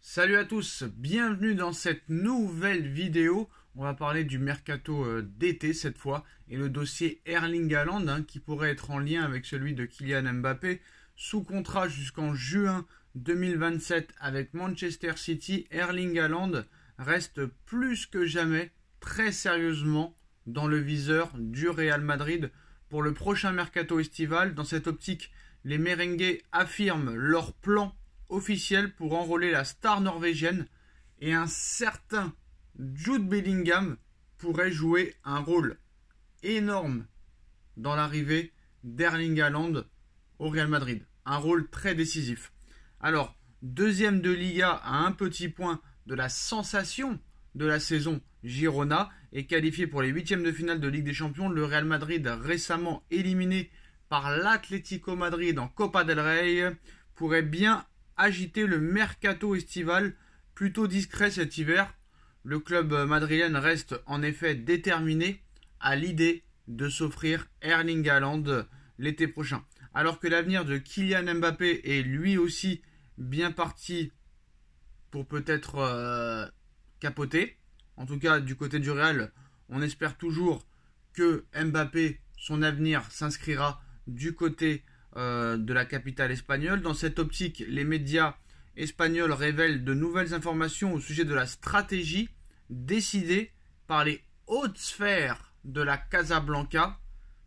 Salut à tous, bienvenue dans cette nouvelle vidéo. On va parler du mercato d'été cette fois et le dossier Erling Haaland qui pourrait être en lien avec celui de Kylian Mbappé. Sous contrat jusqu'en juin 2027 avec Manchester City, Erling Haaland reste plus que jamais très sérieusement dans le viseur du Real Madrid pour le prochain mercato estival. Dans cette optique, les merengues affirment leur plan officiel pour enrôler la star norvégienne et un certain Jude Bellingham pourrait jouer un rôle énorme dans l'arrivée d'Erling Haaland au Real Madrid. Un rôle très décisif. Alors, deuxième de Liga à un petit point de la sensation de la saison, Girona est qualifié pour les huitièmes de finale de Ligue des Champions. Le Real Madrid, récemment éliminé par l'Atlético Madrid en Copa del Rey, pourrait bien agiter le mercato estival plutôt discret cet hiver. Le club madrilène reste en effet déterminé à l'idée de s'offrir Erling Haaland l'été prochain. Alors que l'avenir de Kylian Mbappé est lui aussi bien parti pour peut-être capoter. En tout cas, du côté du Real, on espère toujours que Mbappé, son avenir s'inscrira du côté de la capitale espagnole. Dans cette optique, les médias espagnols révèlent de nouvelles informations au sujet de la stratégie décidée par les hautes sphères de la Casablanca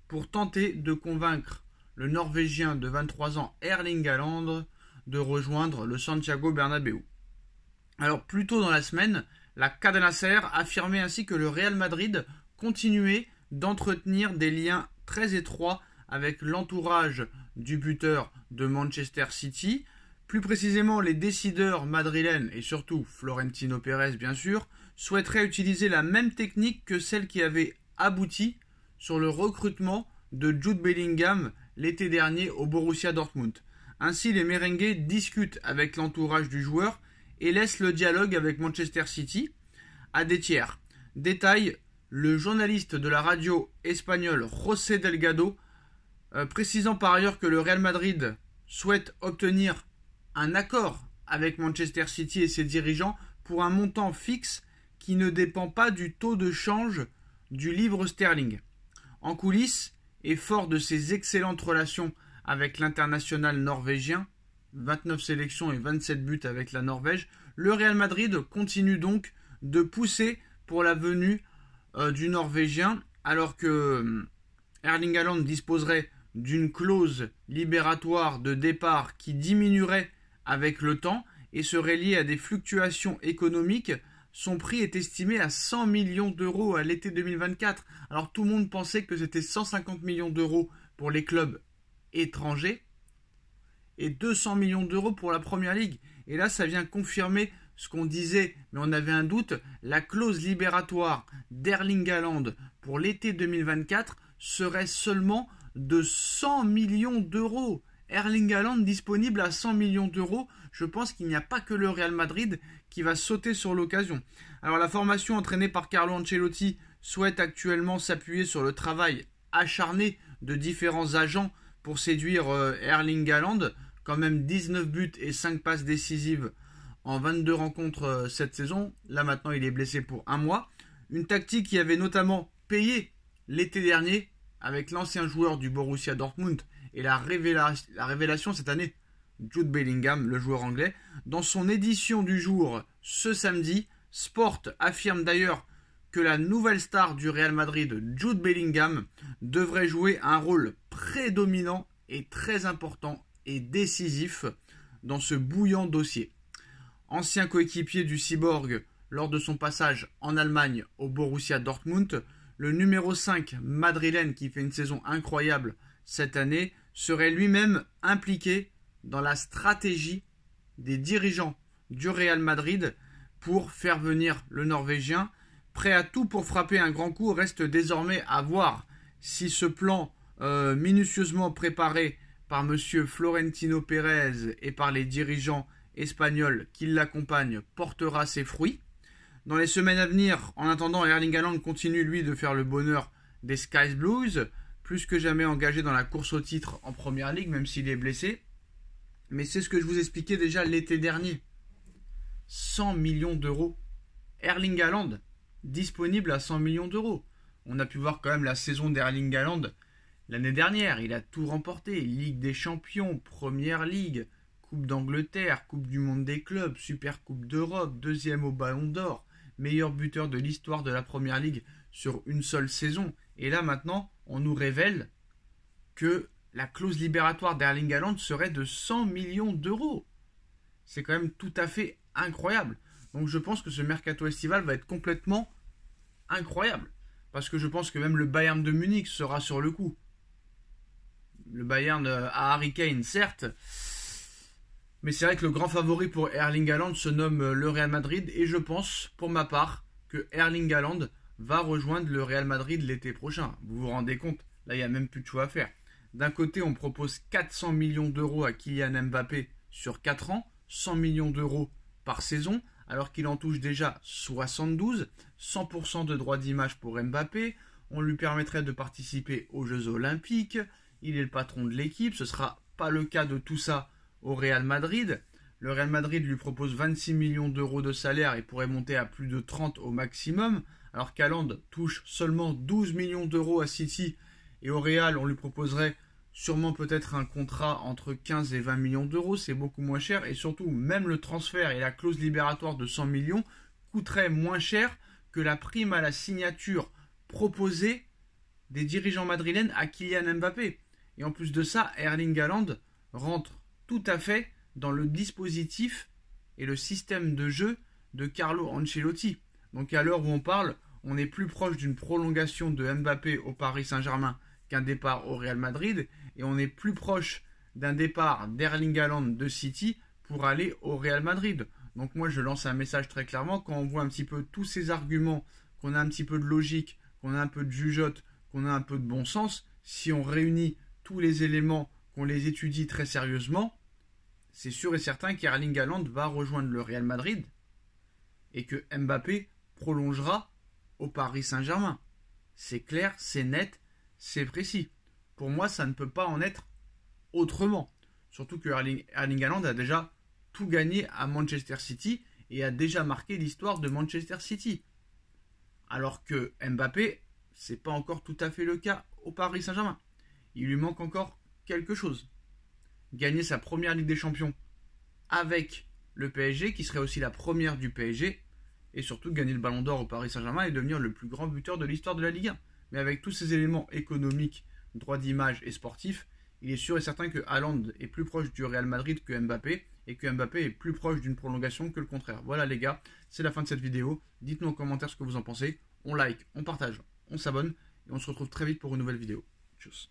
pour tenter de convaincre le Norvégien de 23 ans Erling Haaland de rejoindre le Santiago Bernabéu. Alors plus tôt dans la semaine, la Cadena Ser affirmait ainsi que le Real Madrid continuait d'entretenir des liens très étroits avec l'entourage du buteur de Manchester City. Plus précisément, les décideurs madrilènes et surtout Florentino Pérez bien sûr souhaiteraient utiliser la même technique que celle qui avait abouti sur le recrutement de Jude Bellingham l'été dernier au Borussia Dortmund. Ainsi, les merengues discutent avec l'entourage du joueur et laissent le dialogue avec Manchester City à des tiers. Détail, le journaliste de la radio espagnole José Delgado précisant par ailleurs que le Real Madrid souhaite obtenir un accord avec Manchester City et ses dirigeants pour un montant fixe qui ne dépend pas du taux de change du livre sterling. En coulisses, et fort de ses excellentes relations avec l'international norvégien, 29 sélections et 27 buts avec la Norvège, le Real Madrid continue donc de pousser pour la venue du Norvégien, alors que Erling Haaland disposerait d'une clause libératoire de départ qui diminuerait avec le temps et serait liée à des fluctuations économiques. Son prix est estimé à 100 millions d'euros à l'été 2024. Alors tout le monde pensait que c'était 150 millions d'euros pour les clubs étrangers et 200 millions d'euros pour la Première Ligue. Et là, ça vient confirmer ce qu'on disait, mais on avait un doute. La clause libératoire d'Erling Haaland pour l'été 2024 serait seulement de 100 millions d'euros. Erling Haaland disponible à 100 millions d'euros. Je pense qu'il n'y a pas que le Real Madrid qui va sauter sur l'occasion. Alors la formation entraînée par Carlo Ancelotti souhaite actuellement s'appuyer sur le travail acharné de différents agents pour séduire Erling Haaland. Quand même 19 buts et 5 passes décisives en 22 rencontres cette saison. Là maintenant il est blessé pour un mois. Une tactique qui avait notamment payé l'été dernier avec l'ancien joueur du Borussia Dortmund et la révélation cette année, Jude Bellingham, le joueur anglais. Dans son édition du jour ce samedi, Sport affirme d'ailleurs que la nouvelle star du Real Madrid, Jude Bellingham, devrait jouer un rôle prédominant et très important et décisif dans ce bouillant dossier. Ancien coéquipier du Cyborg lors de son passage en Allemagne au Borussia Dortmund, le numéro 5 madrilène qui fait une saison incroyable cette année serait lui-même impliqué dans la stratégie des dirigeants du Real Madrid pour faire venir le Norvégien. Prêt à tout pour frapper un grand coup, reste désormais à voir si ce plan minutieusement préparé par M. Florentino Pérez et par les dirigeants espagnols qui l'accompagnent portera ses fruits. Dans les semaines à venir, en attendant, Erling Haaland continue lui de faire le bonheur des Sky Blues, plus que jamais engagé dans la course au titre en Première Ligue, même s'il est blessé. Mais c'est ce que je vous expliquais déjà l'été dernier. 100 millions d'euros. Erling Haaland, disponible à 100 millions d'euros. On a pu voir quand même la saison d'Erling Haaland l'année dernière. Il a tout remporté. Ligue des Champions, Première Ligue, Coupe d'Angleterre, Coupe du Monde des clubs, Super Coupe d'Europe, deuxième au Ballon d'Or, meilleur buteur de l'histoire de la Première Ligue sur une seule saison. Et là maintenant, on nous révèle que la clause libératoire d'Erling Haaland serait de 100 millions d'euros. C'est quand même tout à fait incroyable. Donc je pense que ce mercato estival va être complètement incroyable. Parce que je pense que même le Bayern de Munich sera sur le coup. Le Bayern a Harry Kane, certes. Mais c'est vrai que le grand favori pour Erling Haaland se nomme le Real Madrid. Et je pense, pour ma part, que Erling Haaland va rejoindre le Real Madrid l'été prochain. Vous vous rendez compte? Là, il n'y a même plus de choix à faire. D'un côté, on propose 400 millions d'euros à Kylian Mbappé sur 4 ans. 100 millions d'euros par saison, alors qu'il en touche déjà 72, 100% de droits d'image pour Mbappé, on lui permettrait de participer aux Jeux Olympiques, il est le patron de l'équipe, ce ne sera pas le cas de tout ça au Real Madrid. Le Real Madrid lui propose 26 millions d'euros de salaire et pourrait monter à plus de 30 au maximum, alors qu'Haaland touche seulement 12 millions d'euros à City, et au Real on lui proposerait sûrement peut-être un contrat entre 15 et 20 millions d'euros, c'est beaucoup moins cher. Et surtout, même le transfert et la clause libératoire de 100 millions coûteraient moins cher que la prime à la signature proposée des dirigeants madrilènes à Kylian Mbappé. Et en plus de ça, Erling Haaland rentre tout à fait dans le dispositif et le système de jeu de Carlo Ancelotti. Donc à l'heure où on parle, on est plus proche d'une prolongation de Mbappé au Paris Saint-Germain qu'un départ au Real Madrid, et on est plus proche d'un départ d'Erling Haaland de City pour aller au Real Madrid. Donc moi je lance un message très clairement, quand on voit un petit peu tous ces arguments, qu'on a un petit peu de logique, qu'on a un peu de jugeote, qu'on a un peu de bon sens, si on réunit tous les éléments, qu'on les étudie très sérieusement, c'est sûr et certain qu'Erling Haaland va rejoindre le Real Madrid et que Mbappé prolongera au Paris Saint-Germain. C'est clair, c'est net, c'est précis. Pour moi, ça ne peut pas en être autrement. Surtout que Erling Haaland a déjà tout gagné à Manchester City et a déjà marqué l'histoire de Manchester City. Alors que Mbappé, c'est pas encore tout à fait le cas au Paris Saint-Germain. Il lui manque encore quelque chose. Gagner sa première Ligue des Champions avec le PSG, qui serait aussi la première du PSG, et surtout gagner le Ballon d'Or au Paris Saint-Germain et devenir le plus grand buteur de l'histoire de la Ligue 1. Mais avec tous ces éléments économiques, droits d'image et sportifs, il est sûr et certain que Haaland est plus proche du Real Madrid que Mbappé, et que Mbappé est plus proche d'une prolongation que le contraire. Voilà les gars, c'est la fin de cette vidéo. Dites-nous en commentaire ce que vous en pensez. On like, on partage, on s'abonne, et on se retrouve très vite pour une nouvelle vidéo. Tchuss.